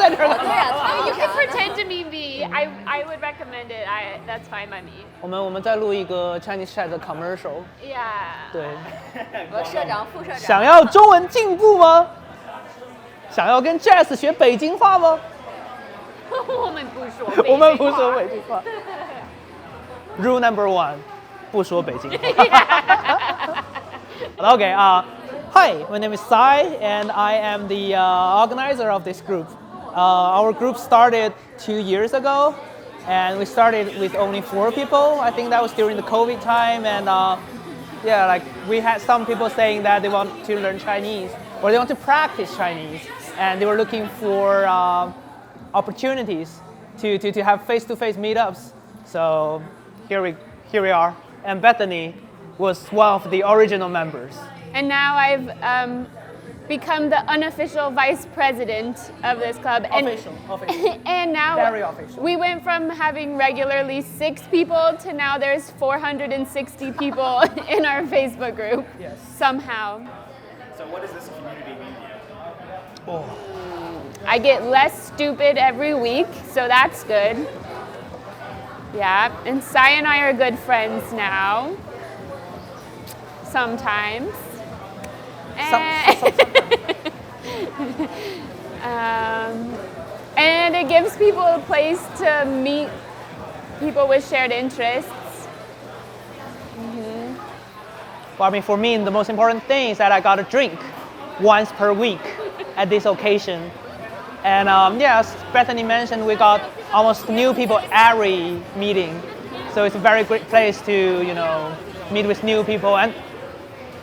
在这儿干嘛？对呀，他 You 们 can pretend to be me. I would recommend it. That's fine by me. 我们在录一个 Chinese Chat 的 commercial。 Yeah. 对，我社长、副社长。想要中文进步吗？想要跟 Jazz 学北京话吗？我们不说北京话。我们不说北京话。Rule number 1， 不说北京话。Okay, hi, my name is Sai, and I am the organizer of this group. Our group started 2 years ago, and we started with only 4 people. I think that was during the COVID time, and yeah, like we had some people saying that they want to learn Chinese or they want to practice Chinese, and they were looking for opportunities to have face-to-face meetups. So here we are, and Bethany was one of the original members. And now I've become the unofficial vice president of this club. Official. And now Very official. we went from having regularly 6 people to now there's 460 people in our Facebook group. Yes. Somehow. So what does this community mean to you? Oh. I get less stupid every week, so that's good. Yeah, and Sai and I are good friends now. Sometimes. And it gives people a place to meet people with shared interests. Well, I mean, for me, the most important thing is that I got a drink once per week at this occasion. And as Bethany mentioned, we got almost new people every meeting. So it's a very great place to, meet with new people. And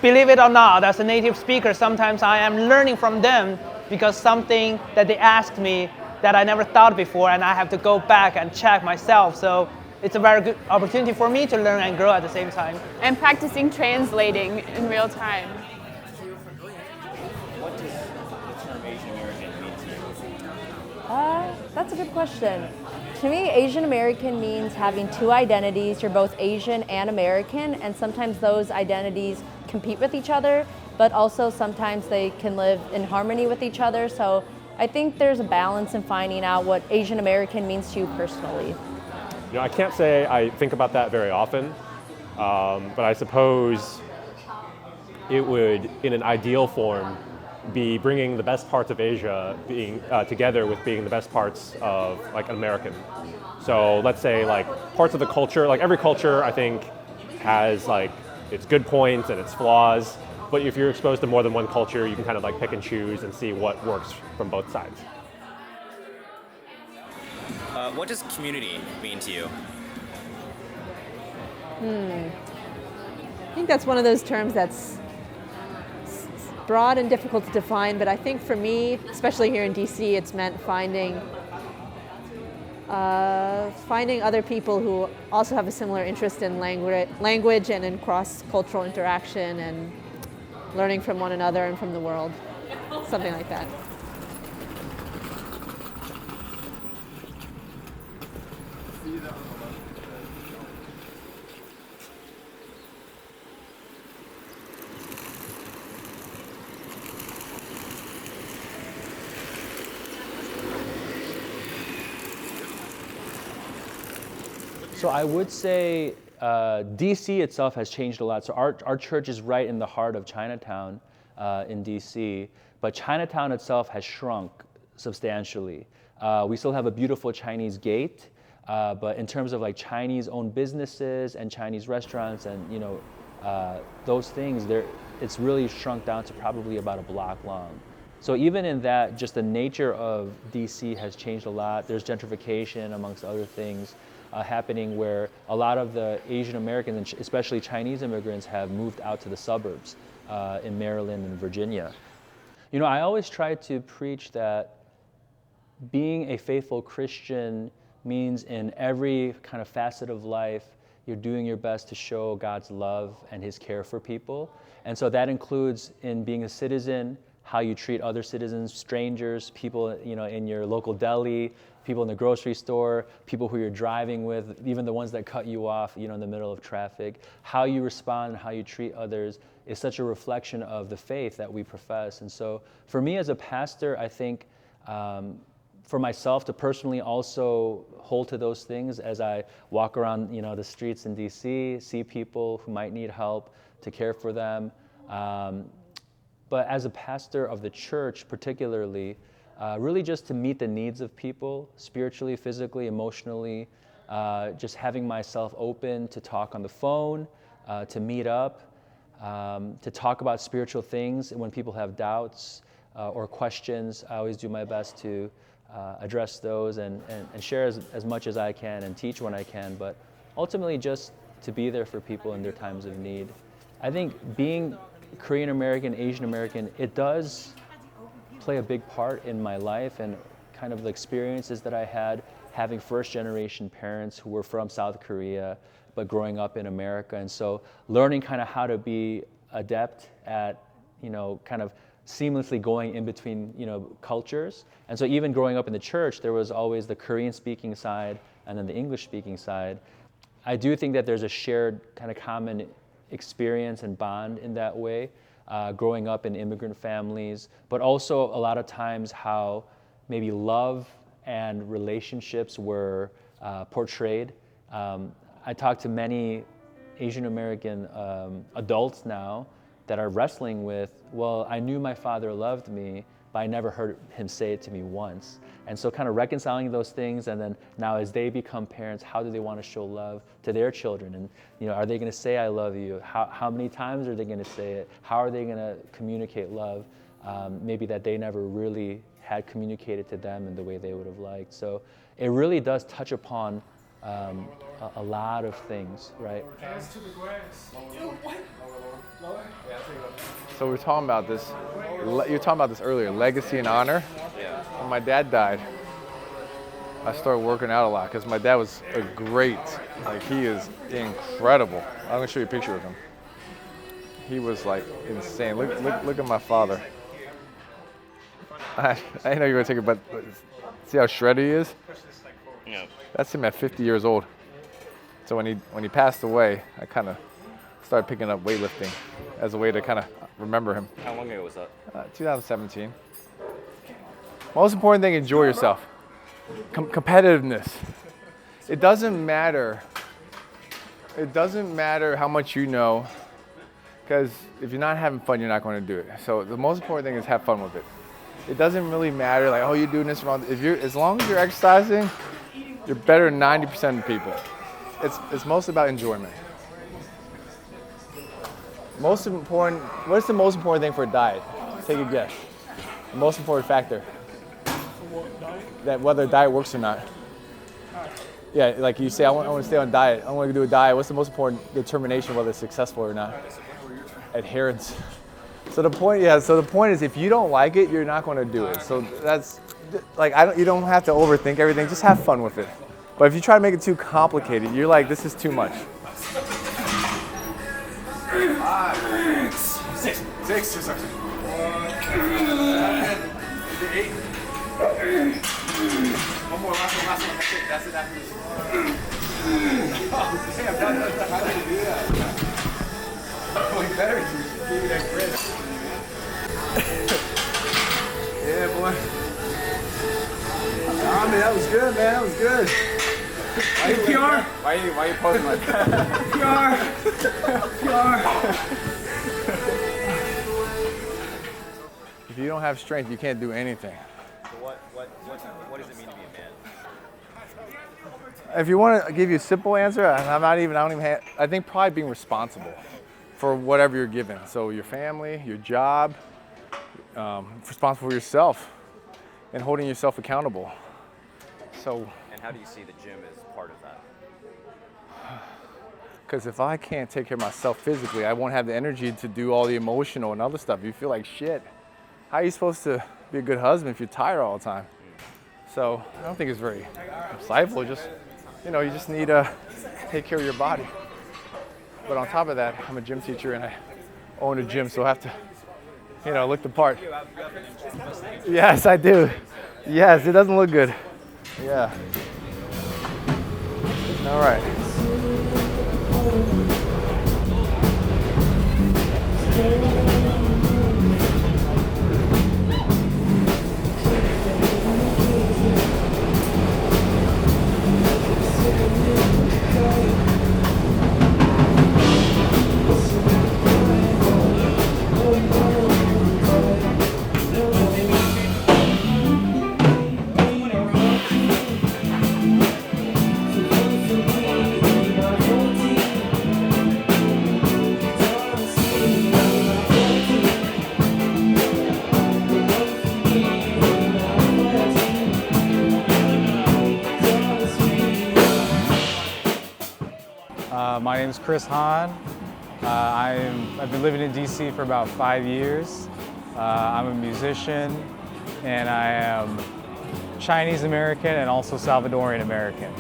believe it or not, as a native speaker, sometimes I am learning from them because something that they asked me that I never thought before, and I have to go back and check myself. So it's a very good opportunity for me to learn and grow at the same time. And practicing translating in real time. What does the term Asian American mean to you? That's a good question. To me, Asian American means having 2 identities. You're both Asian and American, and sometimes those identities compete with each other, but also sometimes they can live in harmony with each other. So I think there's a balance in finding out what Asian American means to you personally. I can't say I think about that very often, but I suppose it would, in an ideal form, be bringing the best parts of Asia being together with being the best parts of like an American. So let's say like parts of the culture, like every culture I think has like its good points and its flaws, but if you're exposed to more than one culture, you can kind of like pick and choose and see what works from both sides. What does community mean to you? I think that's one of those terms that's broad and difficult to define, but I think for me, especially here in DC, it's meant finding other people who also have a similar interest in language and in cross-cultural interaction and learning from one another and from the world, something like that. So I would say DC itself has changed a lot. So our church is right in the heart of Chinatown in DC, but Chinatown itself has shrunk substantially. We still have a beautiful Chinese gate, but in terms of like Chinese-owned businesses and Chinese restaurants and those things, it's really shrunk down to probably about a block long. So even in that, just the nature of DC has changed a lot. There's gentrification amongst other things happening where a lot of the Asian Americans, and especially Chinese immigrants, have moved out to the suburbs in Maryland and Virginia. I always try to preach that being a faithful Christian means in every kind of facet of life, you're doing your best to show God's love and His care for people. And so that includes in being a citizen, how you treat other citizens, strangers, people in your local deli, people in the grocery store, people who you're driving with, even the ones that cut you off, in the middle of traffic. How you respond and how you treat others is such a reflection of the faith that we profess. And so for me as a pastor, I think for myself to personally also hold to those things as I walk around, the streets in DC, see people who might need help, to care for them. But as a pastor of the church particularly, really just to meet the needs of people, spiritually, physically, emotionally, just having myself open to talk on the phone, to meet up, to talk about spiritual things when people have doubts or questions. I always do my best to address those and share as much as I can and teach when I can, but ultimately just to be there for people in their times of need. I think being Korean American, Asian American, it does play a big part in my life and kind of the experiences that I had having first generation parents who were from South Korea but growing up in America. And so learning kind of how to be adept at, kind of seamlessly going in between, cultures. And so even growing up in the church, there was always the Korean speaking side and then the English speaking side. I do think that there's a shared kind of common experience and bond in that way, growing up in immigrant families, but also a lot of times how maybe love and relationships were portrayed. I talk to many Asian American adults now that are wrestling with, well, I knew my father loved me, but I never heard him say it to me once. And so kind of reconciling those things, and then now as they become parents, how do they want to show love to their children? And are they going to say I love you? How many times are they going to say it? How are they going to communicate love? Maybe that they never really had communicated to them in the way they would have liked. So it really does touch upon a lot of things, right? So we're talking about this. You were talking about this earlier, legacy and honor. Yeah. When my dad died, I started working out a lot because my dad was he is incredible. I'm gonna show you a picture of him. He was insane. Look at my father. I know you're gonna take it, but see how shredded he is? Yeah. That's him at 50 years old. So when he passed away, I kind of started picking up weightlifting as a way to kind of remember him. How long ago was that? 2017. Most important thing, enjoy yourself. Competitiveness. It doesn't matter. It doesn't matter how much you know, because if you're not having fun, you're not going to do it. So the most important thing is have fun with it. It doesn't really matter you're doing this wrong. As long as you're exercising, you're better than 90% of people. It's mostly about enjoyment. What's the most important thing for a diet? Take a guess. The most important factor. That whether a diet works or not. Yeah, like you say, I want to stay on diet. I want to do a diet. What's the most important determination whether it's successful or not? Adherence. So the point is, if you don't like it, you're not going to do it. So that's you don't have to overthink everything. Just have fun with it. But if you try to make it too complicated, you're like, this is too much. 5, 6, 6, 8. One more, last one. That's it after this. How did you do that? Going better, give me that grip. Yeah, boy. Ah, man, that was good, man. That was good. PR? Why are you posing like that? PR. If you don't have strength, you can't do anything. So what does it mean to be a man? If you want to give you a simple answer, I think probably being responsible for whatever you're given. So your family, your job, responsible for yourself, and holding yourself accountable. And how do you see the gym as part of that? Because if I can't take care of myself physically, I won't have the energy to do all the emotional and other stuff. You feel like shit. How are you supposed to be a good husband if you're tired all the time? So I don't think it's very insightful. You just need to take care of your body. But on top of that, I'm a gym teacher and I own a gym, so I have to, look the part. Yes, I do. Yes, it doesn't look good. Yeah. All right. My name is Chris Hahn. I've been living in DC for about 5 years. I'm a musician, and I am Chinese American and also Salvadorian American.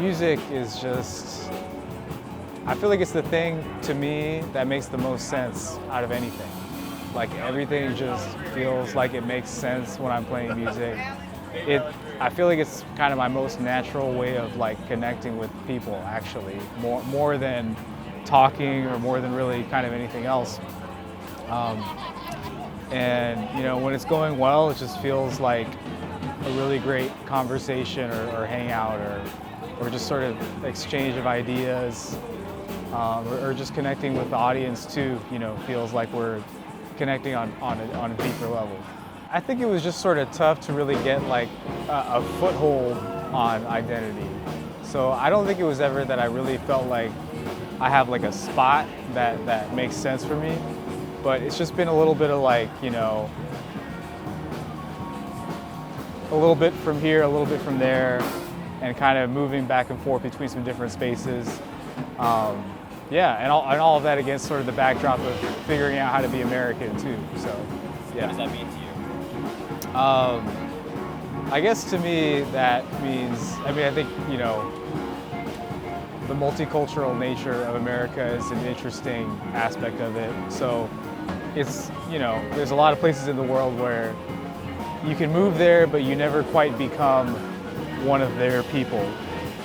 Music is just, I feel like it's the thing to me that makes the most sense out of anything. Like everything just feels like it makes sense when I'm playing music. I feel like it's kind of my most natural way of like connecting with people, actually, more than talking or more than really kind of anything else. And you know, when it's going well, it just feels like a really great conversation or hangout or just sort of exchange of ideas, or just connecting with the audience too. You know, feels like we're connecting on a deeper level. I think it was just sort of tough to really get like a foothold on identity. So I don't think it was ever that I really felt like I have like a spot that makes sense for me, but it's just been a little bit of like, you know, a little bit from here, a little bit from there, and kind of moving back and forth between some different spaces. Yeah, and all of that against sort of the backdrop of figuring out how to be American too. So, yeah. What does that mean to you? I guess to me that means, I mean, I think, you know, the multicultural nature of America is an interesting aspect of it. So it's, you know, there's a lot of places in the world where you can move there, but you never quite become one of their people.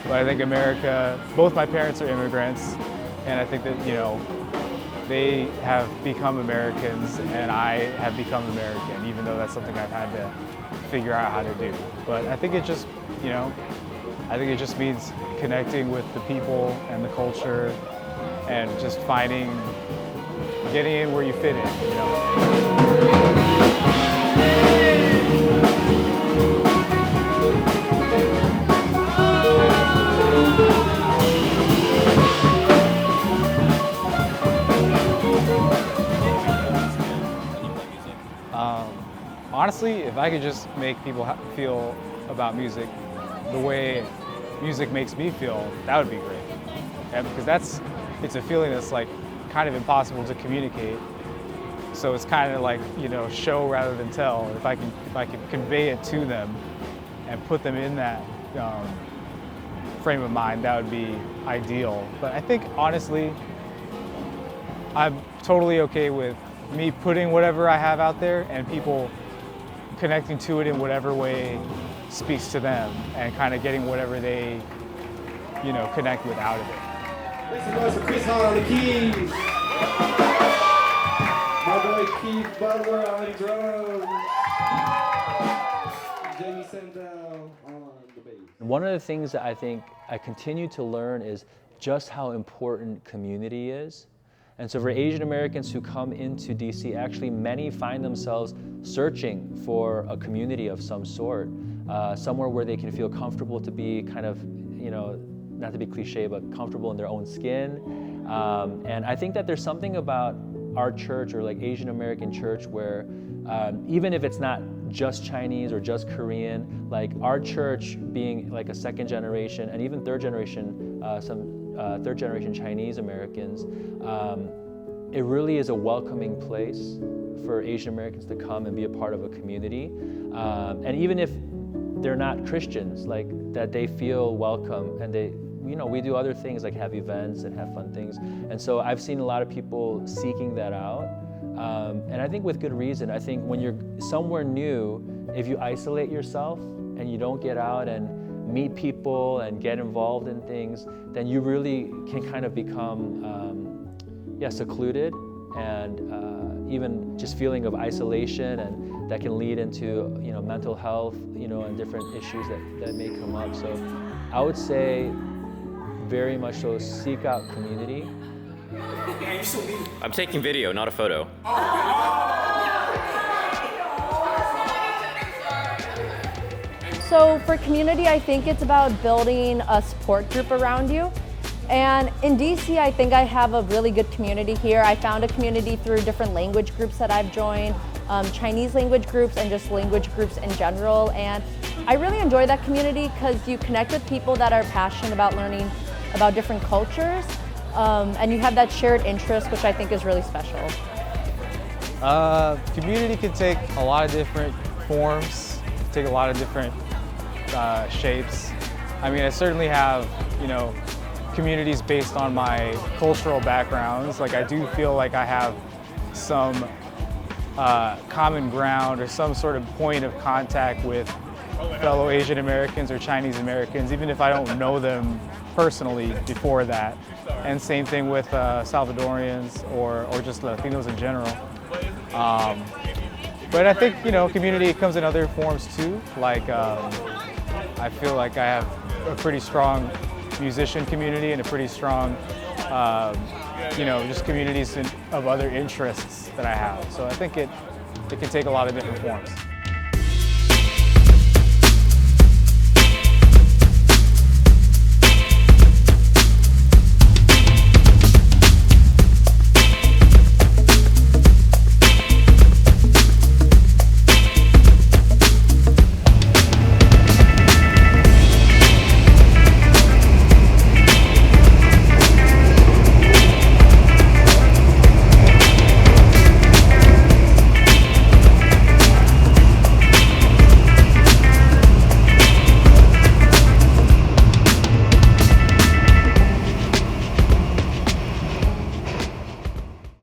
But I think America, both my parents are immigrants, and I think that, you know, they have become Americans and I have become American, even though that's something I've had to figure out how to do. But I think it just, you know, I think it just means connecting with the people and the culture and just getting in where you fit in, you know. Honestly, if I could just make people feel about music the way music makes me feel, that would be great. Yeah, because it's a feeling that's like kind of impossible to communicate. So it's kind of like, you know, show rather than tell. If I can convey it to them and put them in that frame of mind, that would be ideal. But I think honestly, I'm totally okay with me putting whatever I have out there and people connecting to it in whatever way speaks to them and kind of getting whatever they, you know, connect with out of it. Make some noise for Chris Hahn on the keys. My boy Keith Butler on drums. Jamie Sandell on the bass. One of the things that I think I continue to learn is just how important community is. And so for Asian Americans who come into DC, actually many find themselves searching for a community of some sort, somewhere where they can feel comfortable to be kind of, you know, not to be cliche, but comfortable in their own skin. And I think that there's something about our church or like Asian American church where even if it's not just Chinese or just Korean, like our church being like a second generation and even third generation, third generation Chinese Americans, it really is a welcoming place for Asian Americans to come and be a part of a community. And even if they're not Christians, like that they feel welcome and they, you know, we do other things like have events and have fun things. And so I've seen a lot of people seeking that out. And I think with good reason. I think when you're somewhere new, if you isolate yourself and you don't get out and meet people and get involved in things, then you really can kind of become secluded and even just feeling of isolation, and that can lead into, you know, mental health, you know, and different issues that may come up. So I would say very much so seek out community. I'm taking video, not a photo. So for community, I think it's about building a support group around you. And in DC, I think I have a really good community here. I found a community through different language groups that I've joined, Chinese language groups and just language groups in general. And I really enjoy that community because you connect with people that are passionate about learning about different cultures. and you have that shared interest, which I think is really special. Community can take a lot of different forms, take a lot of different shapes. I mean, I certainly have, communities based on my cultural backgrounds. Like, I do feel like I have some common ground or some sort of point of contact with fellow Asian Americans or Chinese Americans, even if I don't know them personally before that. And same thing with Salvadorians or just Latinos in general. But I think, community comes in other forms too. Like, I feel like I have a pretty strong musician community and a pretty strong, just communities of other interests that I have. So I think it can take a lot of different forms.